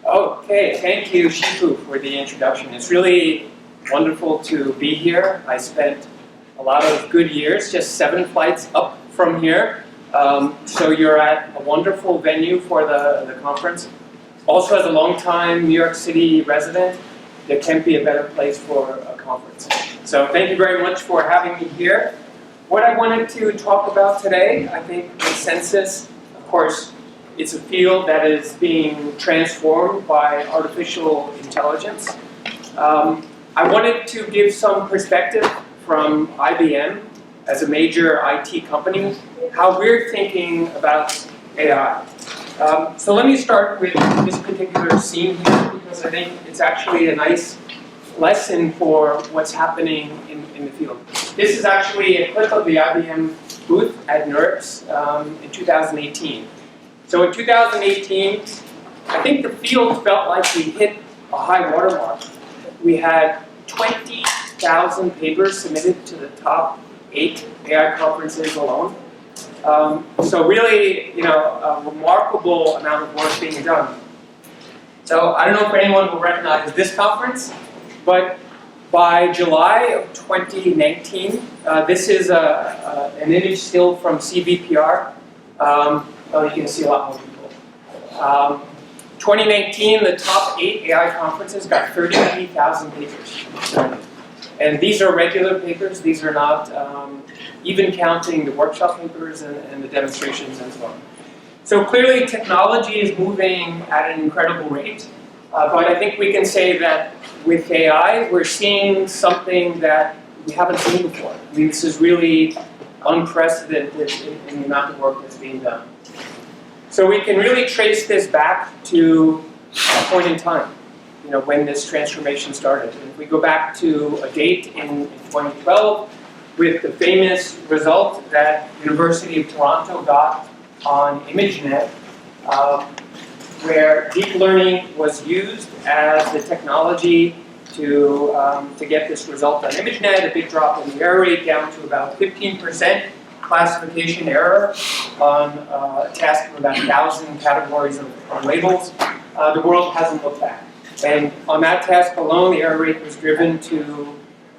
Okay, thank you, Shifu, for the introduction. It's really wonderful to be here. I spent a lot of good years, just 7 flights up from here. So you're at a wonderful venue for the conference. Also, as a longtime New York City resident, there can't be a better place for a conference. So thank you very much for having me here. What I wanted to talk about today, I think, is SenSys. Of course, it's a field that is being transformed by artificial intelligence. I wanted to give some perspective from IBM as a major IT company, how we're thinking about AI. So let me start with this particular scene here, because I think it's actually a nice lesson for what's happening in the field. This is actually a clip of the IBM booth at NeurIPS in 2018. So in 2018, I think the field felt like we hit a high watermark. We had 20,000 papers submitted to the top 8 AI conferences alone. So really, a remarkable amount of work being done. So I don't know if anyone will recognize this conference, but by July of 2019, this is an image still from CVPR. Oh, you can see a lot more people. 2019, the top 8 AI conferences got 38,000 papers. And these are regular papers. These are not even counting the workshop papers and the demonstrations and so on. So clearly, technology is moving at an incredible rate. But I think we can say that with AI, we're seeing something that we haven't seen before. I mean, this is really unprecedented in the amount of work that's being done. So we can really trace this back to a point in time, when this transformation started. And if we go back to a date in 2012 with the famous result that University of Toronto got on ImageNet, where deep learning was used as the technology to get this result on ImageNet, a big drop in the error rate down to about 15% classification error on a task of about 1,000 categories of labels. The world hasn't looked back. And on that task alone, the error rate was driven to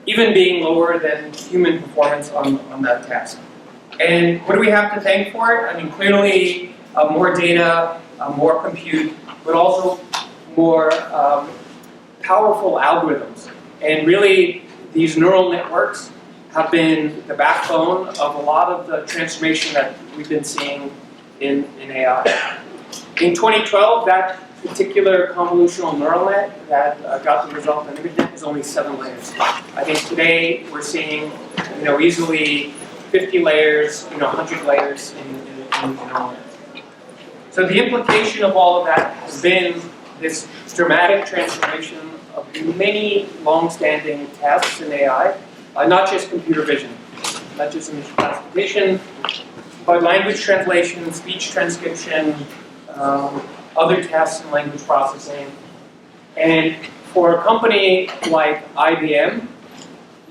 even being lower than human performance on that task. And what do we have to thank for it? I mean, clearly more data, more compute, but also more powerful algorithms. And really, these neural networks have been the backbone of a lot of the transformation that we've been seeing in AI. In 2012, that particular convolutional neural net that got the result on ImageNet was only 7 layers. I think today we're seeing, easily 50 layers, 100 layers in neural nets. So the implication of all of that has been this dramatic transformation of many long-standing tasks in AI, not just computer vision, not just image classification, but language translation, speech transcription, other tasks in language processing. And for a company like IBM,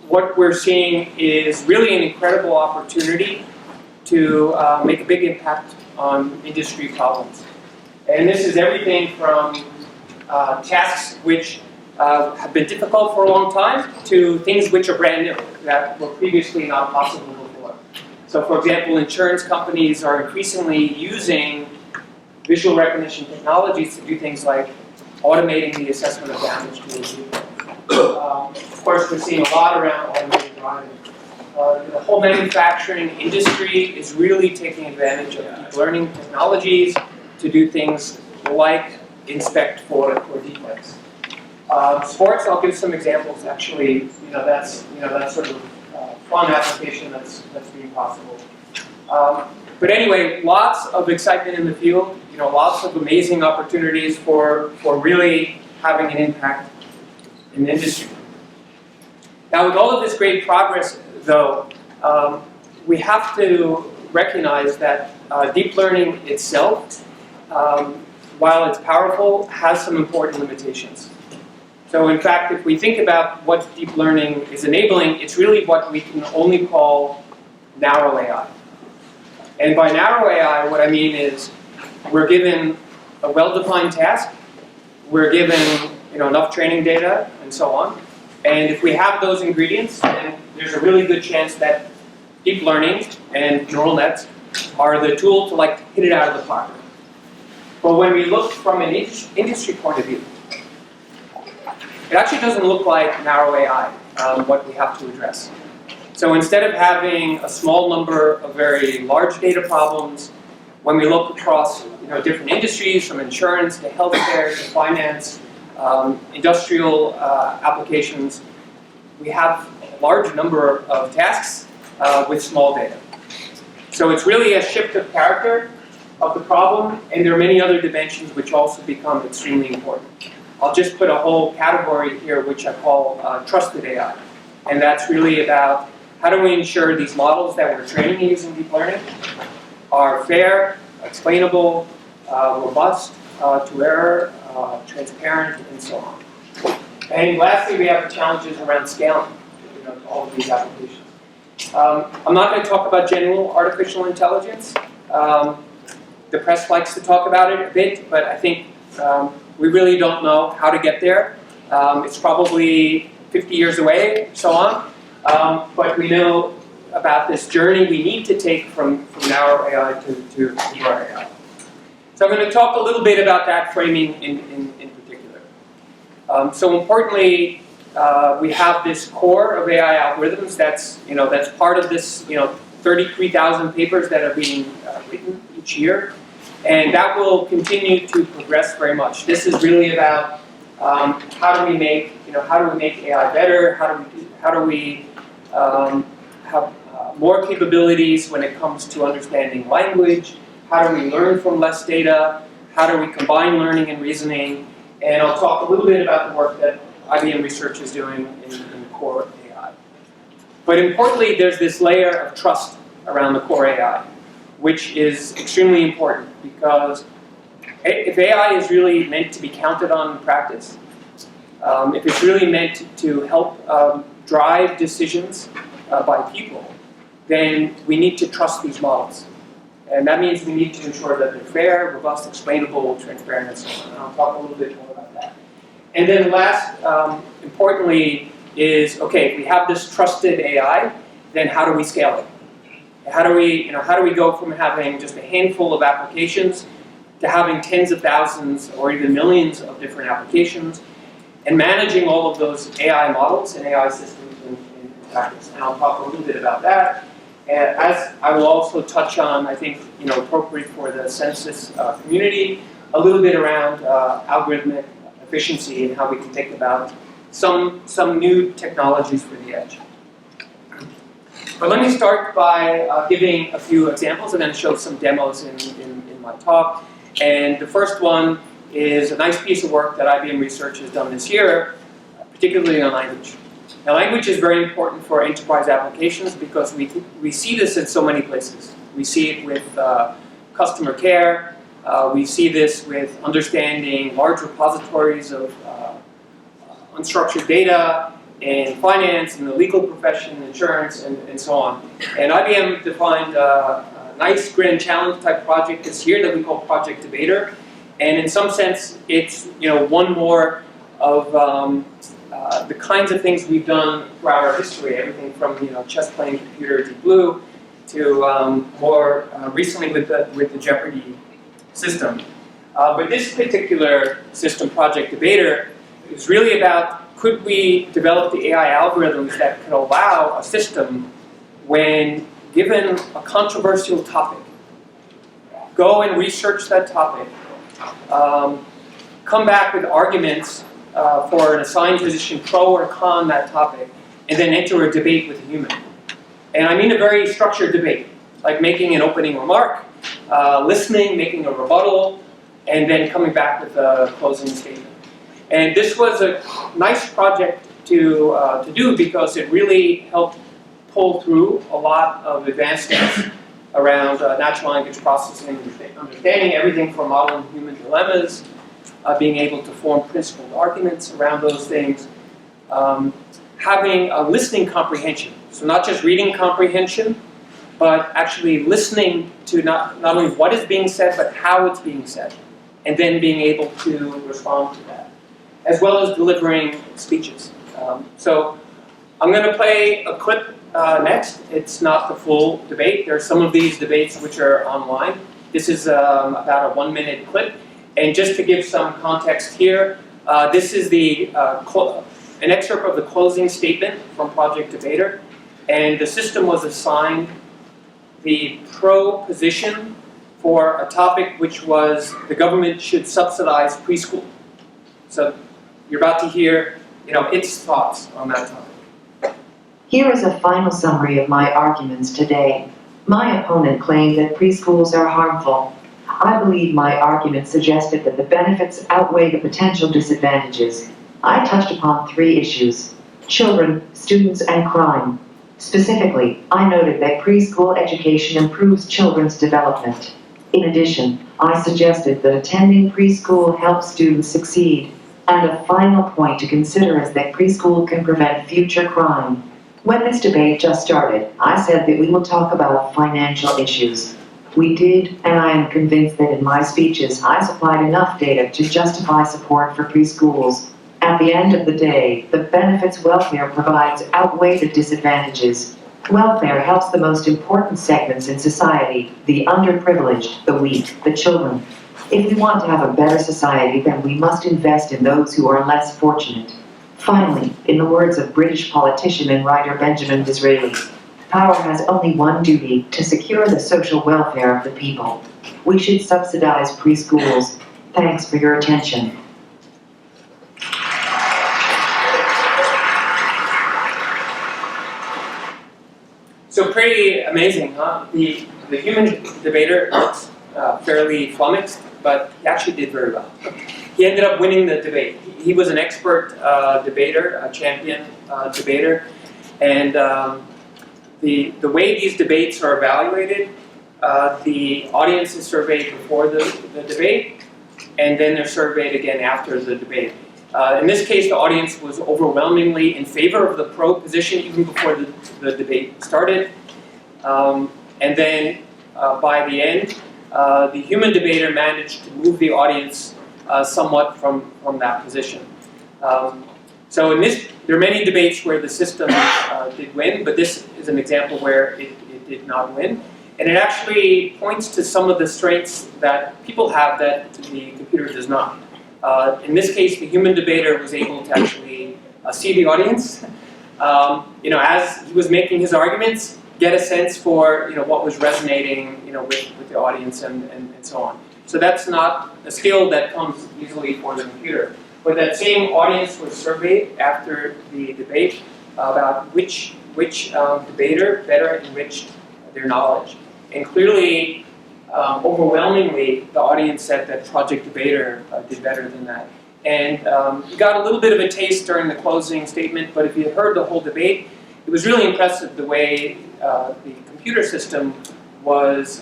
what we're seeing is really an incredible opportunity to make a big impact on industry problems. And this is everything from tasks which have been difficult for a long time to things which are brand new, that were previously not possible before. So for example, insurance companies are increasingly using visual recognition technologies to do things like automating the assessment of damage to a vehicle. Of course, we're seeing a lot around automated driving. The whole manufacturing industry is really taking advantage of deep learning technologies to do things like inspect for defects. Sports, I'll give some examples. Actually, that's sort of fun application that's being possible. But anyway, lots of excitement in the field. Lots of amazing opportunities for really having an impact in the industry. Now, with all of this great progress, though, we have to recognize that deep learning itself, while it's powerful, has some important limitations. So in fact, if we think about what deep learning is enabling, it's really what we can only call narrow AI. And by narrow AI, what I mean is we're given a well-defined task. we're given enough training data and so on. And if we have those ingredients, then there's a really good chance that deep learning and neural nets are the tool to hit it out of the park. But when we look from an industry point of view, it actually doesn't look like narrow AI, what we have to address. So instead of having a small number of very large data problems, when we look across different industries, from insurance to healthcare to finance, industrial applications, we have a large number of tasks with small data. So it's really a shift of character of the problem, and there are many other dimensions which also become extremely important. I'll just put a whole category here which I call trusted AI. And that's really about how do we ensure these models that we're training using deep learning are fair, explainable, robust to error, transparent, and so on. And lastly, we have the challenges around scaling all of these applications. I'm not going to talk about general artificial intelligence. The press likes to talk about it a bit, but I think we really don't know how to get there. It's probably 50 years away, so on. But we know about this journey we need to take from narrow AI to deep AI. So I'm going to talk a little bit about that framing in particular. So importantly, we have this core of AI algorithms that's part of this 33,000 papers that are being written each year, and that will continue to progress very much. This is really about how do we make AI better? How do we have more capabilities when it comes to understanding language? How do we learn from less data? How do we combine learning and reasoning? And I'll talk a little bit about the work that IBM Research is doing in core AI. But importantly, there's this layer of trust around the core AI, which is extremely important because if AI is really meant to be counted on in practice, if it's really meant to help drive decisions by people, then we need to trust these models. And that means we need to ensure that they're fair, robust, explainable, transparent, and so on. And I'll talk a little bit more about that. And then last, importantly, is, okay, if we have this trusted AI, then how do we scale it? How do we go from having just a handful of applications to having tens of thousands or even millions of different applications, and managing all of those AI models and AI systems in practice? And I'll talk a little bit about that. And as I will also touch on, I think, appropriate for the SenSys community, a little bit around algorithmic efficiency and how we can think about some new technologies for the edge. But let me start by giving a few examples and then show some demos in my talk. And the first one is a nice piece of work that IBM Research has done this year, particularly on language. Now, language is very important for enterprise applications because we see this in so many places. We see it with customer care. We see this with understanding large repositories of unstructured data in finance, in the legal profession, insurance, and so on. And IBM defined a nice grand challenge type project this year that we call Project Debater. And in some sense, it's one more of the kinds of things we've done throughout our history, everything from chess playing computer Deep Blue to more recently with the Jeopardy system. But this particular system, Project Debater, is really about, could we develop the AI algorithms that could allow a system, when given a controversial topic, go and research that topic, come back with arguments for an assigned position, pro or con that topic, and then enter a debate with a human. And I mean a very structured debate, like making an opening remark, listening, making a rebuttal, and then coming back with a closing statement. And this was a nice project to do because it really helped pull through a lot of advancements around natural language processing, understanding everything from modeling human dilemmas, being able to form principled arguments around those things, having a listening comprehension. So not just reading comprehension, but actually listening to not only what is being said, but how it's being said. and then being able to respond to that, as well as delivering speeches. So I'm going to play a clip next. It's not the full debate. There are some of these debates which are online. This is about a 1-minute clip. And just to give some context here, this is an excerpt of the closing statement from Project Debater. And the system was assigned the pro position for a topic which was the government should subsidize preschool. So you're about to hear, its thoughts on that topic. Here is a final summary of my arguments today. My opponent claimed that preschools are harmful. I believe my argument suggested that the benefits outweigh the potential disadvantages. I touched upon 3 issues: children, students, and crime. Specifically, I noted that preschool education improves children's development. In addition, I suggested that attending preschool helps students succeed. And a final point to consider is that preschool can prevent future crime. When this debate just started, I said that we will talk about financial issues. We did, and I am convinced that in my speeches I supplied enough data to justify support for preschools. At the end of the day, the benefits welfare provides outweigh the disadvantages. Welfare helps the most important segments in society, the underprivileged, the weak, the children. If we want to have a better society, then we must invest in those who are less fortunate. Finally, in the words of British politician and writer Benjamin Disraeli, power has only one duty: to secure the social welfare of the people. We should subsidize preschools. Thanks for your attention. So pretty amazing, huh? The human debater looks fairly flummoxed, but he actually did very well. He ended up winning the debate. He was an expert debater, a champion debater, and the way these debates are evaluated, the audience is surveyed before the debate, and then they're surveyed again after the debate. In this case, the audience was overwhelmingly in favor of the pro position even before the debate started. And then by the end, the human debater managed to move the audience somewhat from that position. So there are many debates where the system did win, but this is an example where it did not win. And it actually points to some of the strengths that people have that the computer does not. In this case, the human debater was able to actually see the audience, as he was making his arguments, get a sense for what was resonating with the audience and so on. So that's not a skill that comes easily for the computer. But that same audience was surveyed after the debate about which debater better enriched their knowledge. And clearly, overwhelmingly, the audience said that Project Debater did better than that. And you got a little bit of a taste during the closing statement, but if you heard the whole debate, it was really impressive the way the computer system was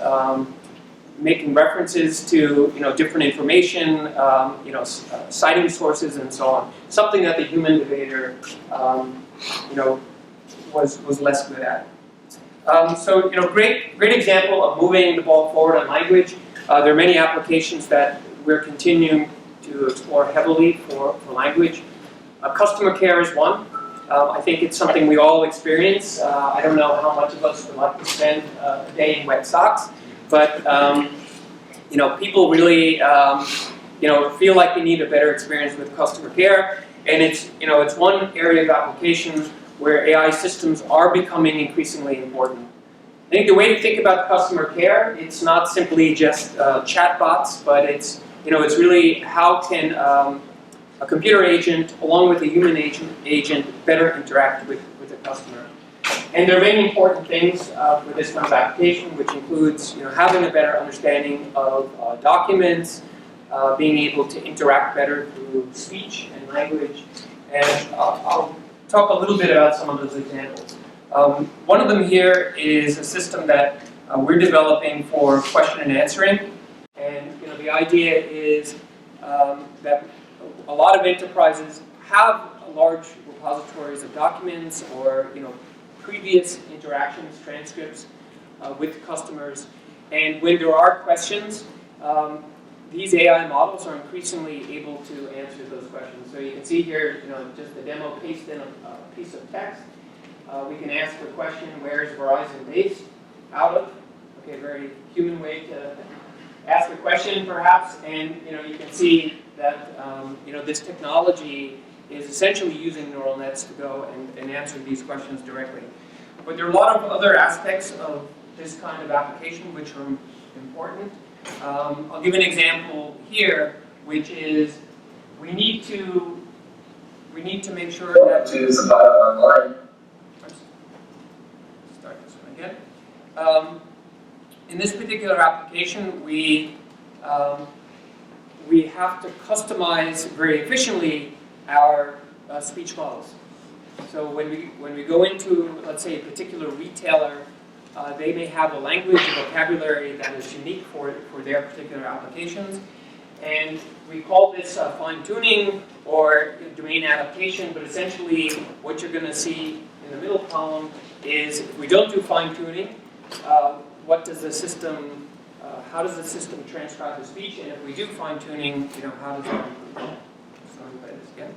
making references to different information, citing sources and so on. Something that the human debater was less good at. So great example of moving the ball forward on language. There are many applications that we're continuing to explore heavily for language. Customer care is one. I think it's something we all experience. I don't know how much of us would like to spend a day in wet socks, but people really feel like they need a better experience with customer care, and it's one area of application where AI systems are becoming increasingly important. I think the way to think about customer care, it's not simply just chatbots, but it's really how can a computer agent, along with a human agent better interact with the customer. And there are many important things for this kind of application, which includes having a better understanding of documents, being able to interact better through speech and language. And I'll talk a little bit about some of those examples. One of them here is a system that we're developing for question and answering. And the idea is that a lot of enterprises have large repositories of documents or previous interactions, transcripts with customers. And when there are questions, these AI models are increasingly able to answer those questions. So you can see here, just the demo paste in a piece of text. We can ask the question, where is Verizon based out of? Okay, very human way to ask a question, perhaps. And you can see that this technology is essentially using neural nets to go and answer these questions directly. But there are a lot of other aspects of this kind of application which are important. I'll give an example here, which is we need to make sure that to supply online. Let's start this one again. In this particular application, we have to customize very efficiently our speech models. So when we go into, let's say, a particular retailer, they may have a language, a vocabulary that is unique for their particular applications. And we call this fine-tuning or domain adaptation, but essentially what you're going to see in the middle column is if we don't do fine-tuning, what does the system, how does the system transcribe the speech? And if we do fine-tuning, how does that improve? So let me play this again.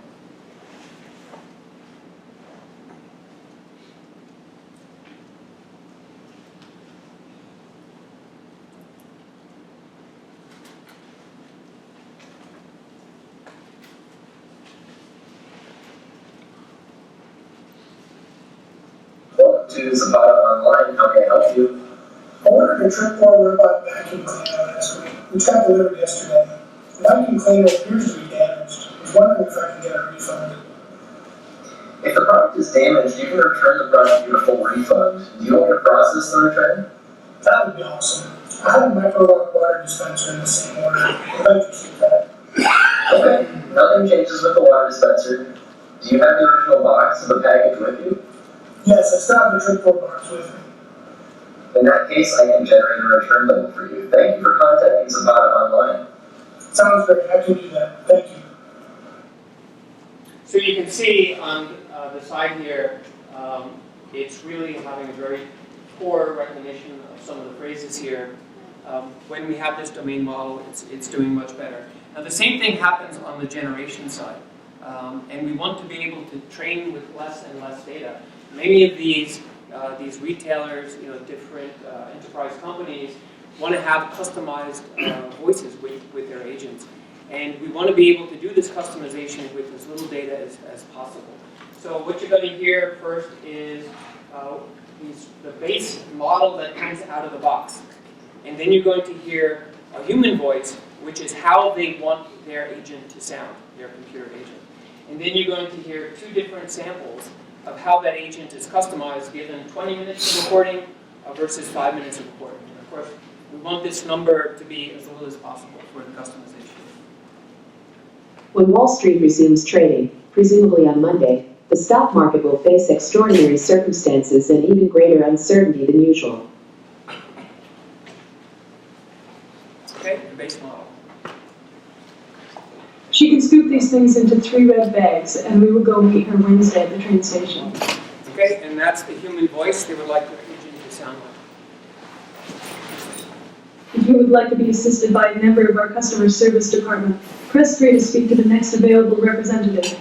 To supply online, how can I help you? I ordered a trip forward robot vacuum cleaner last week, which got delivered yesterday. The vacuum cleaner appears to be damaged. I was wondering if I can get a refund. If the product is damaged, you can return the product for a full refund. Do you want me to process the return? That would be awesome. I have a micro water dispenser in the same order. I'd like to keep that. Okay, nothing changes with the water dispenser. Do you have the original box of the package with you? Yes, I still have the trip forward box with me. In that case, I can generate a return label for you. Thank you for contacting Zapata online. Sounds great. I can do that. Thank you. So you can see on the side here, it's really having a very poor recognition of some of the phrases here. When we have this domain model, it's doing much better. Now the same thing happens on the generation side. And we want to be able to train with less and less data. Many of these retailers, different enterprise companies, want to have customized voices with their agents. And we want to be able to do this customization with as little data as possible. So what you're going to hear first is the base model that comes out of the box. And then you're going to hear a human voice, which is how they want their agent to sound, their computer agent. And then you're going to hear two different samples of how that agent is customized given 20 minutes of recording versus 5 minutes of recording. And of course, we want this number to be as little as possible for the customization. When Wall Street resumes trading, presumably on Monday, the stock market will face extraordinary circumstances and even greater uncertainty than usual. Okay, the base model. She can scoop these things into 3 red bags, and we will go meet her Wednesday at the train station. Okay, and that's the human voice they would like their agent to sound like. If you would like to be assisted by a member of our customer service department, press 3 to speak to the next available representative.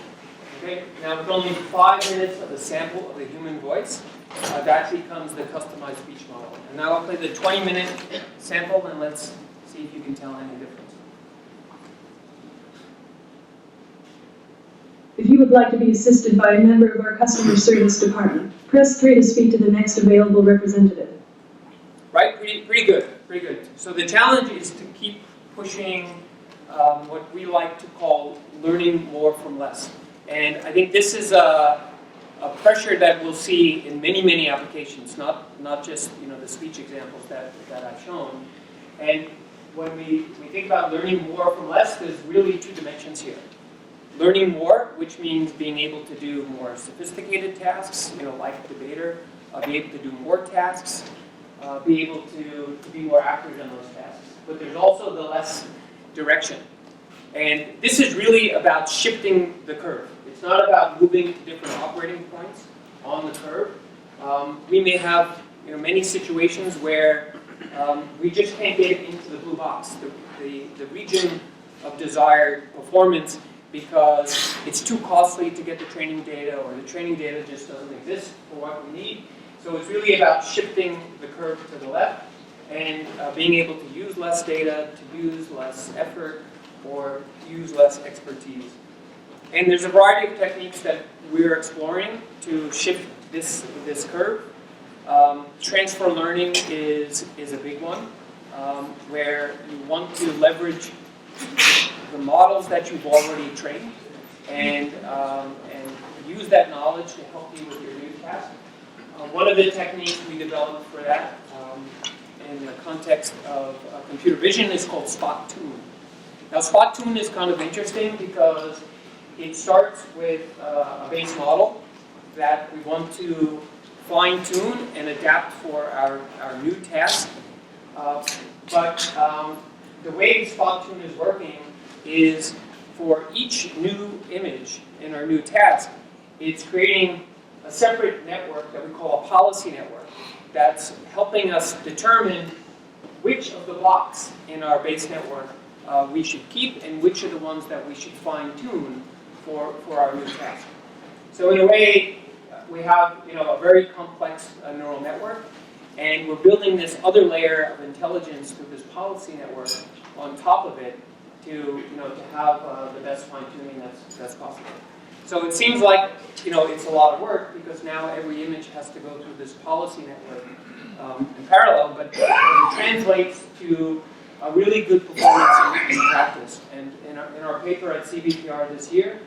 Okay, now with only 5 minutes of a sample of the human voice, that becomes the customized speech model. And now I'll play the 20-minute sample, and let's see if you can tell any difference. If you would like to be assisted by a member of our customer service department, press 3 to speak to the next available representative. Right, pretty good, pretty good. So the challenge is to keep pushing what we like to call learning more from less. And I think this is a pressure that we'll see in many, many applications, not just the speech examples that I've shown. And when we think about learning more from less, there's really 2 dimensions here. Learning more, which means being able to do more sophisticated tasks, like debater, be able to do more tasks, be able to be more accurate on those tasks. But there's also the less direction. And this is really about shifting the curve. It's not about moving to different operating points on the curve. We may have many situations where we just can't get it into the blue box, the region of desired performance, because it's too costly to get the training data, or the training data just doesn't exist for what we need. So it's really about shifting the curve to the left and being able to use less data, to use less effort, or use less expertise. And there's a variety of techniques that we're exploring to shift this curve. Transfer learning is a big one, where you want to leverage the models that you've already trained and use that knowledge to help you with your new task. One of the techniques we developed for that in the context of computer vision is called spot tune. Now spot tune is kind of interesting because it starts with a base model that we want to fine tune and adapt for our new task. But the way spot tune is working is for each new image in our new task, it's creating a separate network that we call a policy network that's helping us determine which of the blocks in our base network we should keep and which are the ones that we should fine-tune for our new task. So in a way, we have a very complex neural network, and we're building this other layer of intelligence with this policy network on top of it to have the best fine-tuning that's possible. So it seems like it's a lot of work because now every image has to go through this policy network in parallel, but it translates to a really good performance in practice. And in our paper at CBPR this year,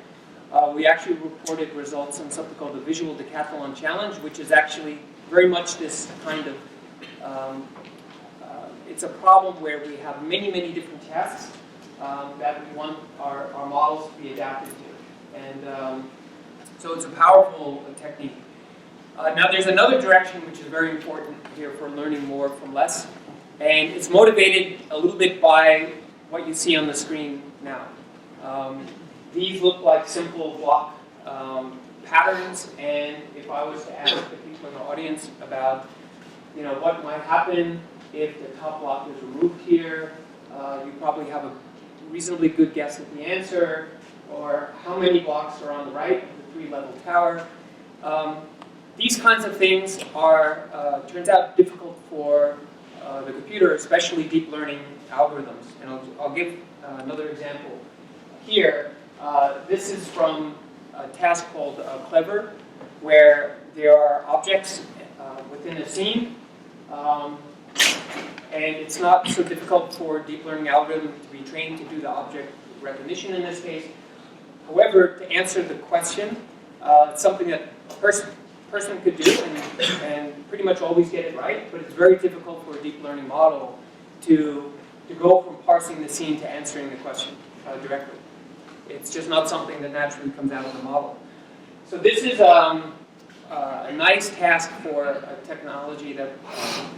we actually reported results on something called the Visual Decathlon Challenge, which is actually very much this kind of, it's a problem where we have many, many different tasks that we want our models to be adapted to. And so it's a powerful technique. Now there's another direction which is very important here for learning more from less, and it's motivated a little bit by what you see on the screen now. These look like simple block patterns, and if I was to ask the people in the audience about what might happen if the top block is removed here, you probably have a reasonably good guess at the answer, or how many blocks are on the right of the 3-level tower. These kinds of things are, turns out, difficult for the computer, especially deep learning algorithms. And I'll give another example here. This is from a task called Clever, where there are objects within a scene, and it's not so difficult for deep learning algorithm to be trained to do the object recognition in this case. However, to answer the question, it's something that a person could do and pretty much always get it right, but it's very difficult for a deep learning model to go from parsing the scene to answering the question directly. It's just not something that naturally comes out of the model. So this is a nice task for a technology that,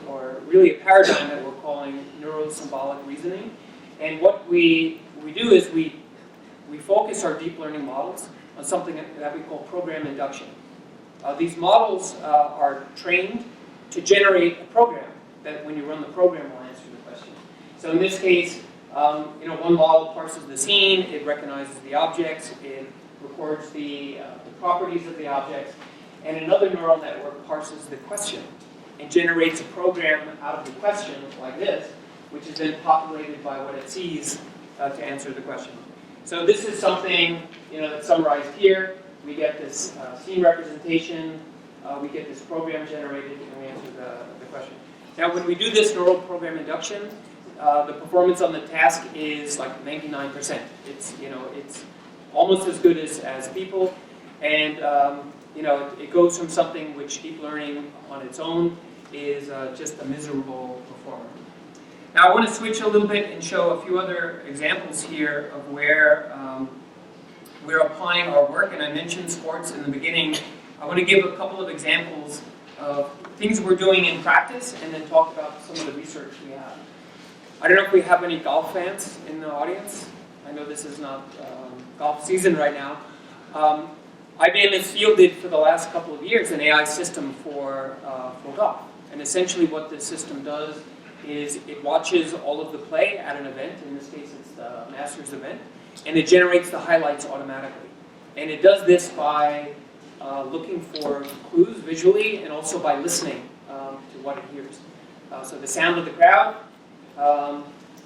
or really a paradigm that we're calling neurosymbolic reasoning. And what we do is we focus our deep learning models on something that we call program induction. These models are trained to generate a program that when you run the program will answer the question. So in this case, one model parses the scene, it recognizes the objects, it records the properties of the objects, and another neural network parses the question and generates a program out of the question like this, which is then populated by what it sees to answer the question. So this is something that's summarized here. We get this scene representation, we get this program generated, and we answer the question. Now when we do this neural program induction, the performance on the task is like 99%. It's it's almost as good as people, and it goes from something which deep learning on its own is just a miserable performer. Now I want to switch a little bit and show a few other examples here of where we're applying our work, and I mentioned sports in the beginning. I want to give a couple of examples of things we're doing in practice and then talk about some of the research we have. I don't know if we have any golf fans in the audience. I know this is not golf season right now. IBM has fielded for the last couple of years an AI system for golf. And essentially what this system does is it watches all of the play at an event. In this case, it's the Masters event, and it generates the highlights automatically. And it does this by looking for clues visually and also by listening to what it hears. So the sound of the crowd.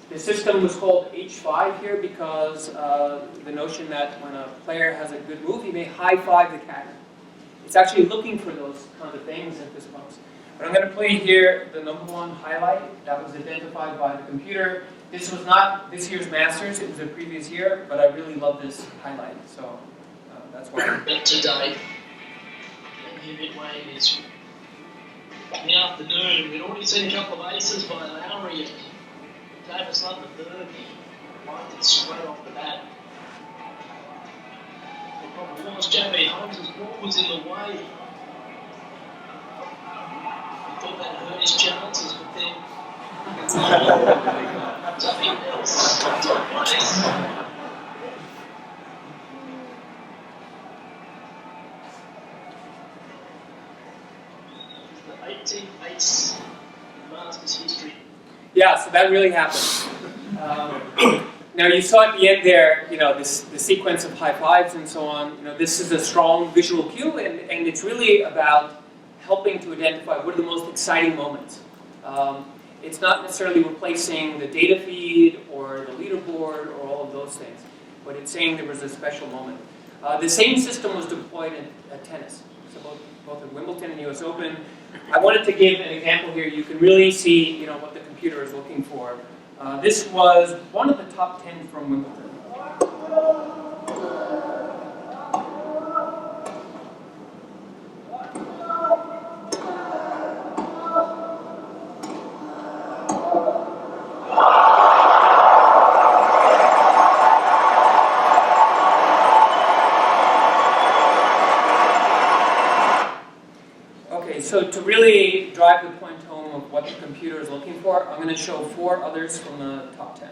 The system was called H5 here because the notion that when a player has a good move, he may high-five the cat. It's actually looking for those kind of things at this post. But I'm going to play here the #1 highlight that was identified by the computer. This was not this year's Masters, it was a previous year, but I really love this highlight, so that's why. But today, the midway is in the afternoon, and we'd already seen a couple of aces by Lowry and Davis up the third. Liked it straight off the bat. The problem was Jamie Holmes' ball was in the way. He thought that hurt his chances, but then something else took place. The 18th ace in Masters history. Yeah, so that really happened. Now you saw at the end there, the sequence of high fives and so on. This is a strong visual cue, and it's really about helping to identify what are the most exciting moments. It's not necessarily replacing the data feed or the leaderboard or all of those things, but it's saying there was a special moment. The same system was deployed at tennis, so both at Wimbledon and US Open. I wanted to give an example here. You can really see what the computer is looking for. This was one of the top 10 from Wimbledon. Okay, so to really drive the point home of what the computer is looking for, I'm going to show 4 others from the top 10.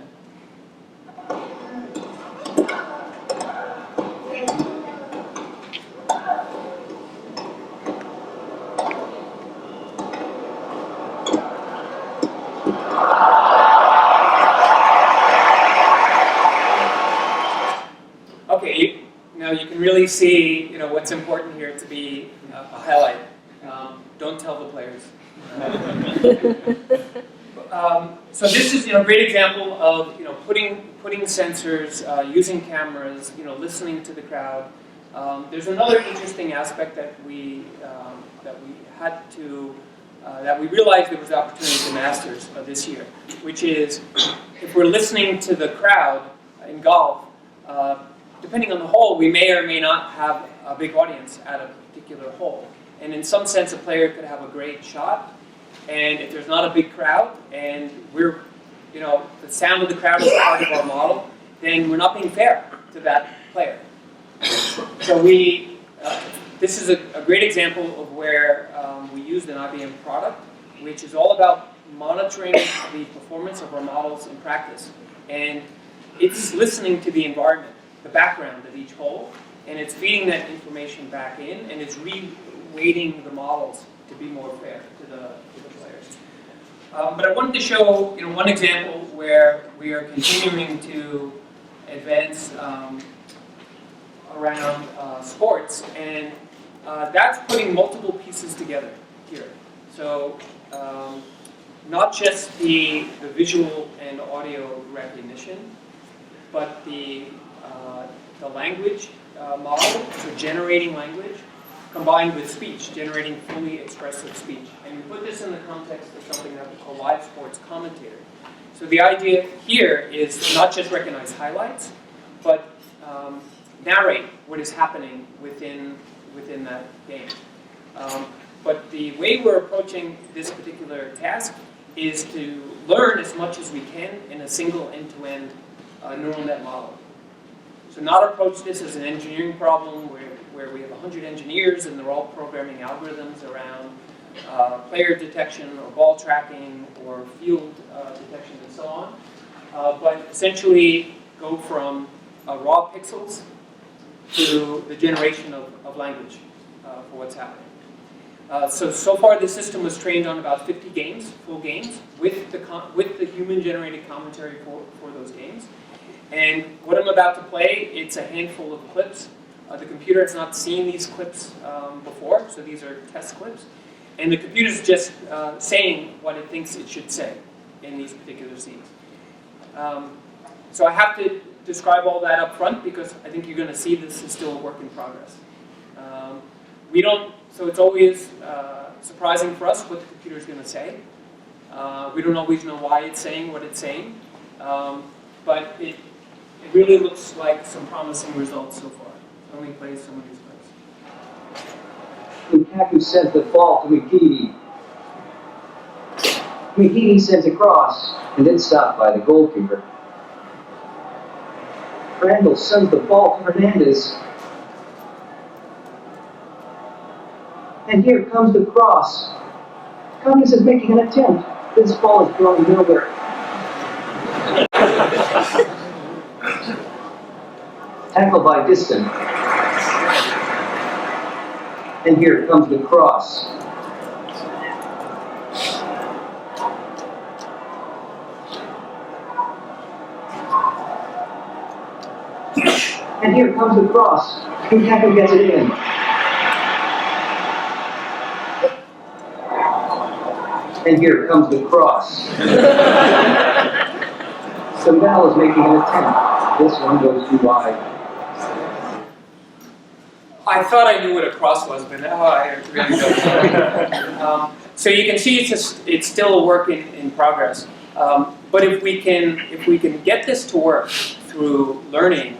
Okay, now you can really see, what's important here to be a highlight. Don't tell the players. So this is a great example of putting sensors, using cameras, listening to the crowd. There's another interesting aspect that we realized there was opportunity in Masters this year, which is if we're listening to the crowd in golf, depending on the hole, we may or may not have a big audience at a particular hole. And in some sense, a player could have a great shot, and if there's not a big crowd, and we're, the sound of the crowd is part of our model, then we're not being fair to that player. So this is a great example of where we used an IBM product, which is all about monitoring the performance of our models in practice. And it's listening to the environment, the background of each hole, and it's feeding that information back in, and it's weighting the models to be more fair to the players. But I wanted to show one example where we are continuing to advance around sports, and that's putting multiple pieces together here. So not just the visual and audio recognition, but the language model, so generating language, combined with speech, generating fully expressive speech. And we put this in the context of something that we call live sports commentator. So the idea here is not just recognize highlights, but narrate what is happening within that game. But the way we're approaching this particular task is to learn as much as we can in a single end-to-end neural net model. So not approach this as an engineering problem where we have 100 engineers and they're all programming algorithms around player detection or ball tracking or field detection and so on. But essentially go from raw pixels to the generation of language for what's happening. So far the system was trained on about 50 games, full games, with the human-generated commentary for those games. And what I'm about to play, it's a handful of clips. The computer has not seen these clips before, so these are test clips. And the computer's just saying what it thinks it should say in these particular scenes. So I have to describe all that up front because I think you're going to see this is still a work in progress. So it's always surprising for us what the computer is going to say. We don't always know why it's saying what it's saying, but it really looks like some promising results so far. Let me play some of these clips. Lukaku sends the ball to McGeady. McGeady sends a cross, and then stopped by the goalkeeper. Randall sends the ball to Hernandez. And here comes the cross. Cummings is making an attempt. This ball is going nowhere. Tackle by Diston. And here comes the cross. And here comes the cross. Lukaku gets it in. And here comes the cross. Sambal is making an attempt. This one goes too wide. I thought I knew what a cross was, but now I really don't. So you can see it's still a work in progress. But if we can get this to work through learning,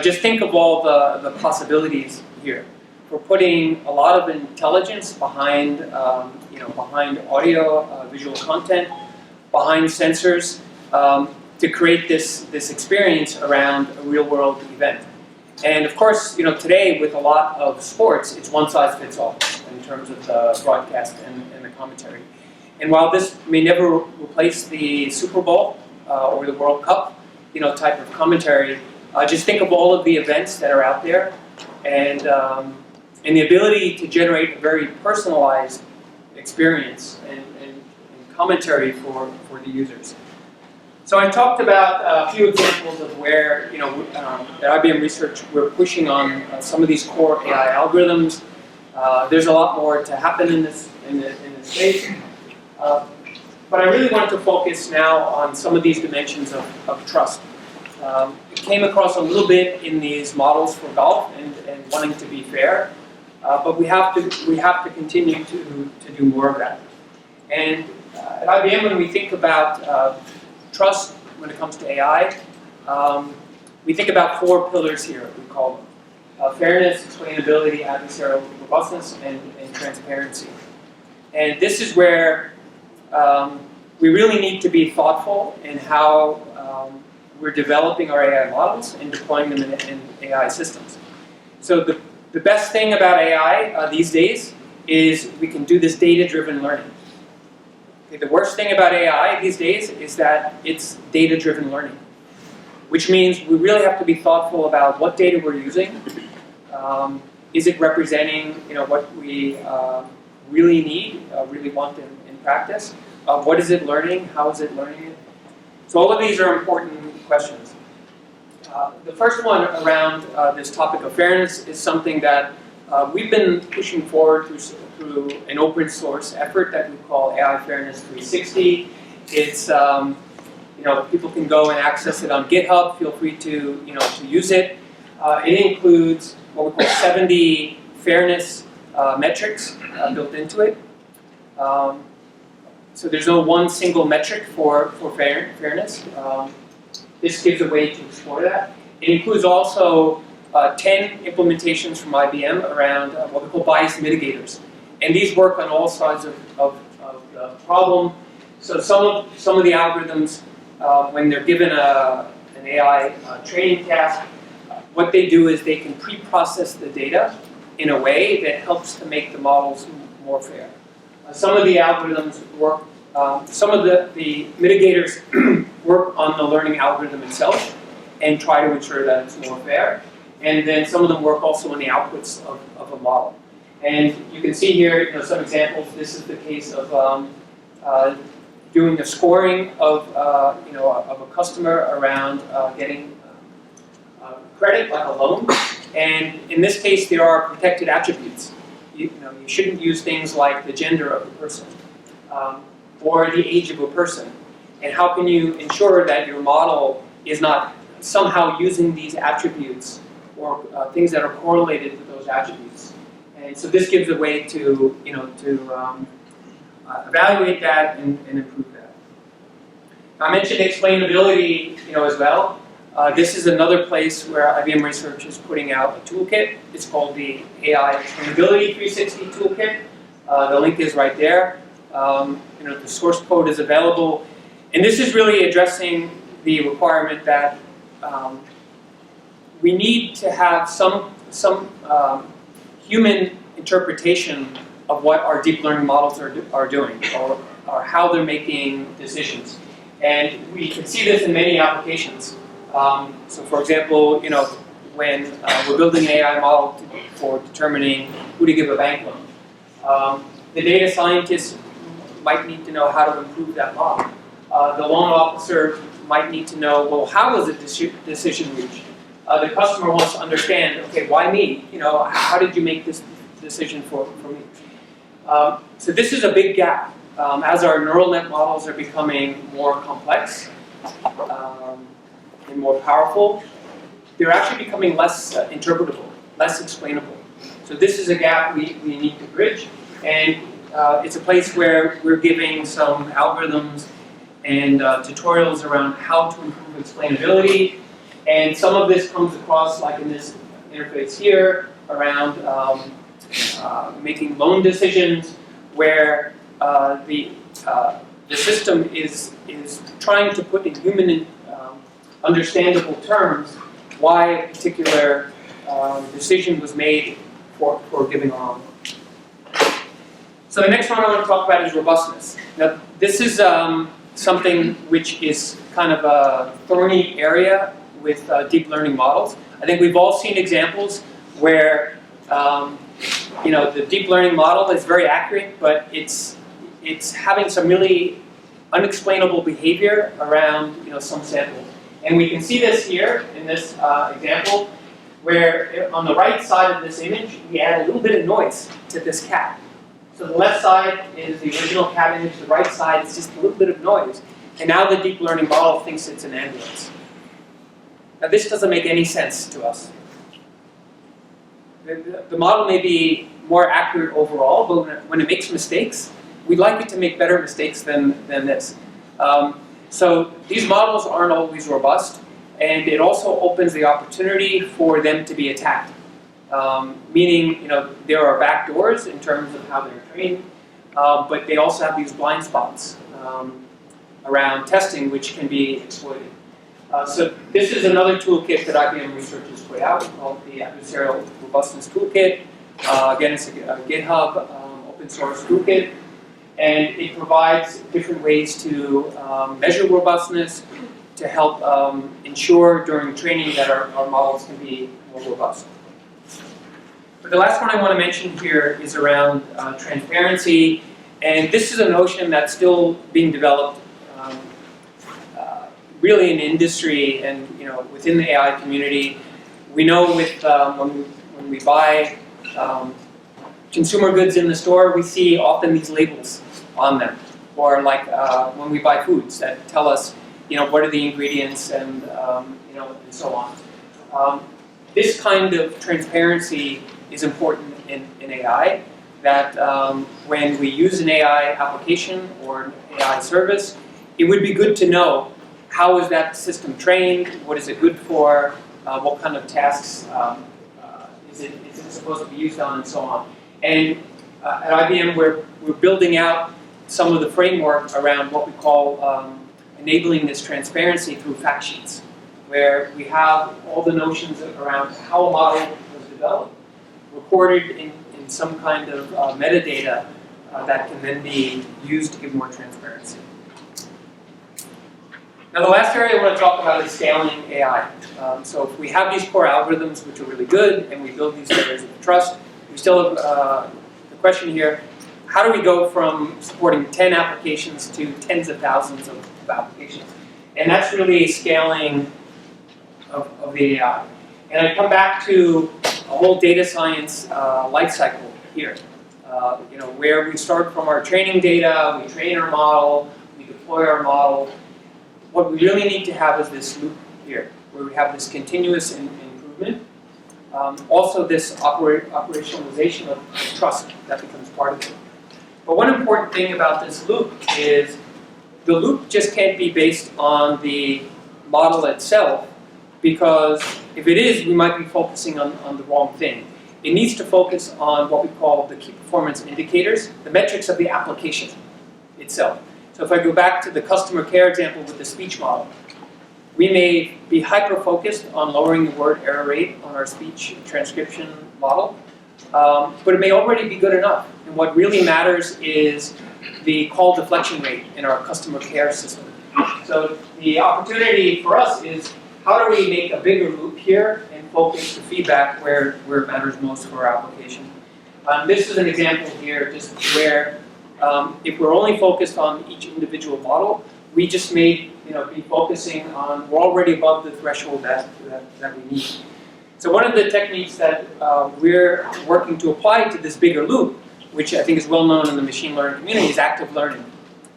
just think of all the possibilities here. We're putting a lot of intelligence behind behind audio, visual content, behind sensors to create this experience around a real-world event. And of course, today with a lot of sports, it's one size fits all in terms of the broadcast and the commentary. And while this may never replace the Super Bowl or the World Cup, type of commentary, just think of all of the events that are out there, and the ability to generate a very personalized experience and commentary for the users. So I talked about a few examples of where, at IBM Research, we're pushing on some of these core AI algorithms. There's a lot more to happen in this space. But I really wanted to focus now on some of these dimensions of trust. It came across a little bit in these models for golf and wanting to be fair, but we have to continue to do more of that. And at IBM, when we think about trust when it comes to AI, we think about 4 pillars here, we call them. Fairness, explainability, adversarial robustness, and transparency. And this is where we really need to be thoughtful in how we're developing our AI models and deploying them in AI systems. So the best thing about AI these days is we can do this data-driven learning. The worst thing about AI these days is that it's data-driven learning, which means we really have to be thoughtful about what data we're using. Is it representing what we really need, really want in practice? What is it learning? How is it learning it? So all of these are important questions. The first one around this topic of fairness is something that we've been pushing forward through an open source effort that we call AI Fairness 360. It's people can go and access it on GitHub. Feel free to use it. It includes what we call 70 fairness metrics built into it. So there's no one single metric for fairness. This gives a way to explore that. It includes also 10 implementations from IBM around what we call bias mitigators. And these work on all sides of the problem. So some of the algorithms, when they're given an AI training task, what they do is they can pre-process the data in a way that helps to make the models more fair. Some of the algorithms work, some of the mitigators work on the learning algorithm itself and try to ensure that it's more fair. And then some of them work also on the outputs of a model. And you can see here, some examples. This is the case of doing a scoring of, of a customer around getting credit, like a loan. And in this case, there are protected attributes. You shouldn't use things like the gender of the person or the age of a person. And how can you ensure that your model is not somehow using these attributes or things that are correlated with those attributes? And so this gives a way to, evaluate that and improve that. I mentioned explainability, as well. This is another place where IBM Research is putting out a toolkit. It's called the AI Explainability 360 Toolkit. The link is right there. The source code is available. And this is really addressing the requirement that we need to have some human interpretation of what our deep learning models are doing, or how they're making decisions. And we can see this in many applications. So for example, when we're building an AI model for determining who to give a bank loan, the data scientists might need to know how to improve that model. The loan officer might need to know, well, how was the decision reached? The customer wants to understand, okay, why me? How did you make this decision for me? So this is a big gap. As our neural net models are becoming more complex and more powerful, they're actually becoming less interpretable, less explainable. So this is a gap we need to bridge, and it's a place where we're giving some algorithms and tutorials around how to improve explainability. And some of this comes across, like in this interface here, around making loan decisions, where the system is trying to put in human understandable terms why a particular decision was made for giving a loan. So the next one I want to talk about is robustness. Now, this is something which is kind of a thorny area with deep learning models. I think we've all seen examples where the deep learning model is very accurate, but it's having some really unexplainable behavior around some samples. And we can see this here in this example, where on the right side of this image, we add a little bit of noise to this cat. So the left side is the original cat image, the right side is just a little bit of noise. And now the deep learning model thinks it's an ambulance. Now this doesn't make any sense to us. The model may be more accurate overall, but when it makes mistakes, we'd like it to make better mistakes than this. So these models aren't always robust, and it also opens the opportunity for them to be attacked. Meaning, there are backdoors in terms of how they're trained, but they also have these blind spots around testing, which can be exploited. So this is another toolkit that IBM Research has put out called the Adversarial Robustness Toolkit. Again, it's a GitHub open source toolkit, and it provides different ways to measure robustness to help ensure during training that our models can be more robust. But the last one I want to mention here is around transparency, and this is a notion that's still being developed really in industry and within the AI community. We know with when we buy consumer goods in the store, we see often these labels on them, or like when we buy foods that tell us what are the ingredients and and so on. This kind of transparency is important in AI. That when we use an AI application or an AI service, it would be good to know how is that system trained, what is it good for, what kind of tasks is it supposed to be used on, and so on. And at IBM, we're building out some of the framework around what we call enabling this transparency through fact sheets, where we have all the notions around how a model was developed, recorded in some kind of metadata that can then be used to give more transparency. Now the last area I want to talk about is scaling AI. So if we have these core algorithms which are really good and we build these layers of trust, we still have the question here, how do we go from supporting 10 applications to tens of thousands of applications? And that's really scaling of the AI. And I come back to a whole data science lifecycle here. Where we start from our training data, we train our model, we deploy our model. What we really need to have is this loop here, where we have this continuous improvement. Also this operationalization of trust that becomes part of it. But one important thing about this loop is the loop just can't be based on the model itself, because if it is, we might be focusing on the wrong thing. It needs to focus on what we call the key performance indicators, the metrics of the application itself. So if I go back to the customer care example with the speech model, we may be hyper-focused on lowering the word error rate on our speech transcription model, but it may already be good enough. And what really matters is the call deflection rate in our customer care system. So the opportunity for us is, how do we make a bigger loop here and focus the feedback where it matters most for our application? This is an example here just where if we're only focused on each individual model, we just may be focusing on, we're already above the threshold that we need. So one of the techniques that we're working to apply to this bigger loop, which I think is well known in the machine learning community, is active learning.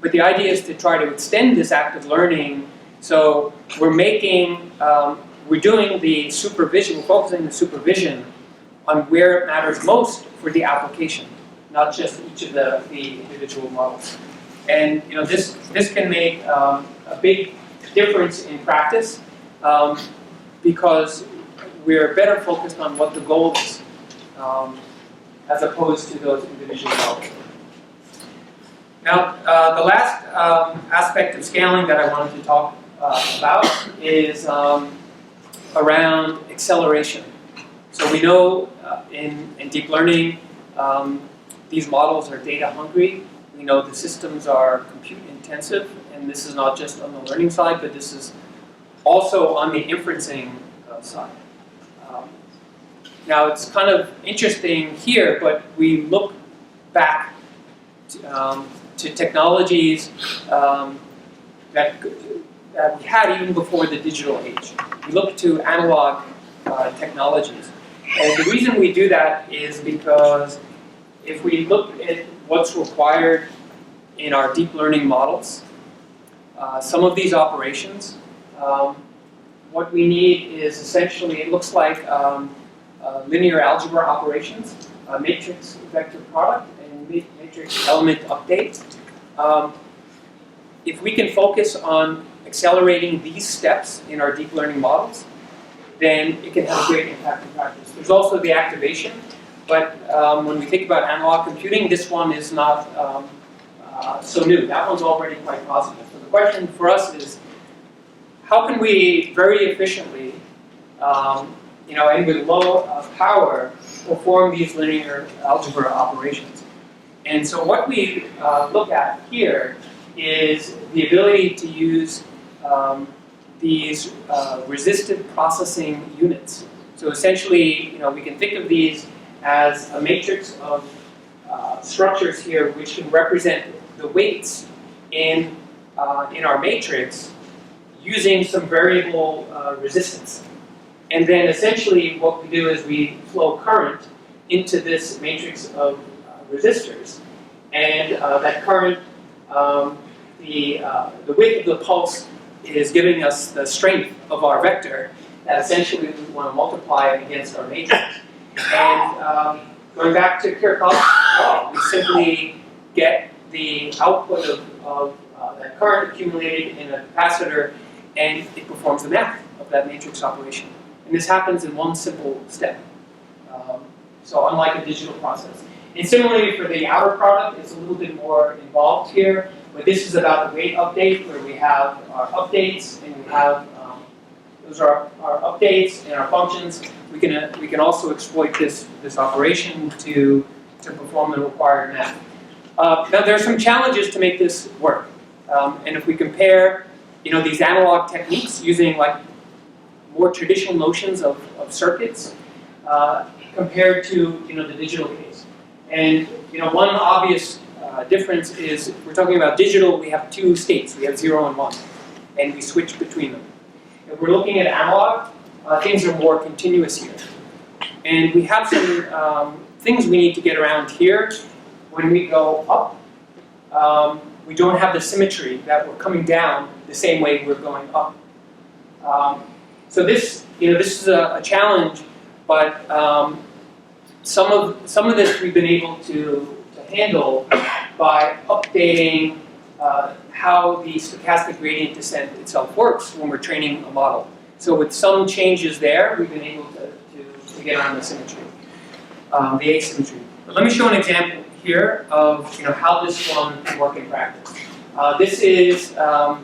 But the idea is to try to extend this active learning. So we're doing the supervision, we're focusing the supervision on where it matters most for the application, not just each of the individual models. And this can make a big difference in practice because we're better focused on what the goal is as opposed to those individual models. Now, the last aspect of scaling that I wanted to talk about is around acceleration. So we know in deep learning, these models are data hungry. We know the systems are compute intensive, and this is not just on the learning side, but this is also on the inferencing side. Now it's kind of interesting here, but we look back to technologies that we had even before the digital age. We look to analog technologies. And the reason we do that is because if we look at what's required in our deep learning models, some of these operations, what we need is essentially, it looks like linear algebra operations, matrix vector product, and matrix element update. If we can focus on accelerating these steps in our deep learning models, then it can have a great impact in practice. There's also the activation, but when we think about analog computing, this one is not so new. That one's already quite positive. So the question for us is, how can we very efficiently, and with low power, perform these linear algebra operations? And so what we look at here is the ability to use these resistive processing units. So essentially, we can think of these as a matrix of structures here which can represent the weights in our matrix using some variable resistance. And then essentially what we do is we flow current into this matrix of resistors. And that current, the width of the pulse is giving us the strength of our vector that essentially we want to multiply against our matrix. And going back to Kirchhoff's law, we simply get the output of that current accumulated in a capacitor, and it performs the math of that matrix operation. And this happens in one simple step. So unlike a digital process. And similarly for the outer product, it's a little bit more involved here, but this is about the weight update where we have our updates and we have, those are our updates and our functions. We can also exploit this operation to perform the required math. Now there are some challenges to make this work. And if we compare these analog techniques using like more traditional notions of circuits, compared to the digital case. And one obvious difference is if we're talking about digital, we have two states. We have 0 and 1, and we switch between them. If we're looking at analog, things are more continuous here. And we have some things we need to get around here. When we go up, we don't have the symmetry that we're coming down the same way we're going up. So this is a challenge, but some of this we've been able to handle by updating how the stochastic gradient descent itself works when we're training a model. So with some changes there, we've been able to get around the symmetry, the asymmetry. But let me show an example here of how this one can work in practice. This is a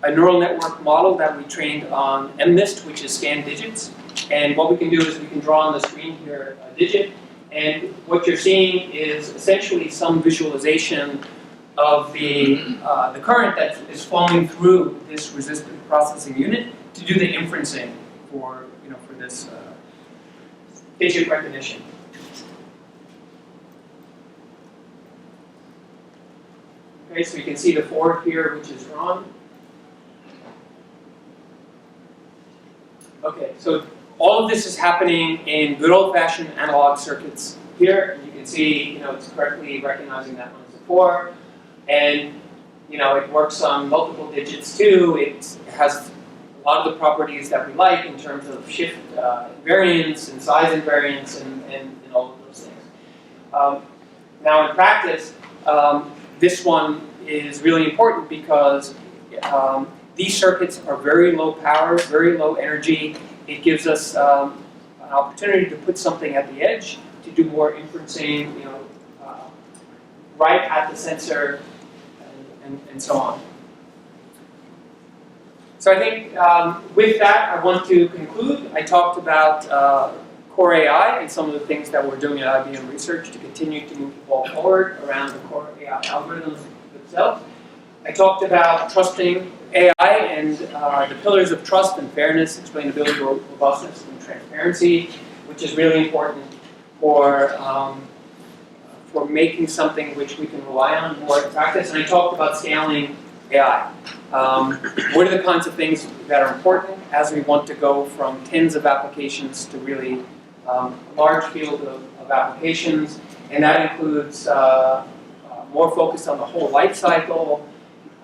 neural network model that we trained on MNIST, which is scanned digits. And what we can do is we can draw on the screen here a digit, and what you're seeing is essentially some visualization of the current that is flowing through this resistive processing unit to do the inferencing for this digit recognition. Okay, so you can see the 4 here, which is drawn. Okay, so all of this is happening in good old-fashioned analog circuits here. You can see, it's correctly recognizing that one as a 4, and it works on multiple digits too. It has a lot of the properties that we like in terms of shift invariance and size invariance and all of those things. Now in practice, this one is really important because these circuits are very low power, very low energy. It gives us an opportunity to put something at the edge to do more inferencing, right at the sensor, and so on. So I think with that, I want to conclude. I talked about core AI and some of the things that we're doing at IBM Research to continue to move the ball forward around the core AI algorithms themselves. I talked about trusting AI and the pillars of trust and fairness, explainability, robustness, and transparency, which is really important for making something which we can rely on more in practice. And I talked about scaling AI. What are the kinds of things that are important as we want to go from tens of applications to really a large field of applications, and that includes more focus on the whole life cycle,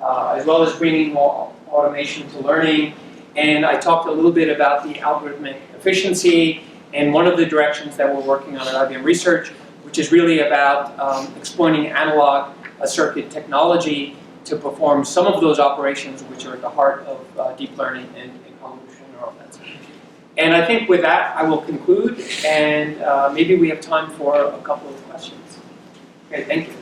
as well as bringing more automation to learning. And I talked a little bit about the algorithmic efficiency, and one of the directions that we're working on at IBM Research, which is really about exploiting analog circuit technology to perform some of those operations which are at the heart of deep learning and convolutional neural nets. And I think with that, I will conclude, and maybe we have time for a couple of questions. Okay, thank you.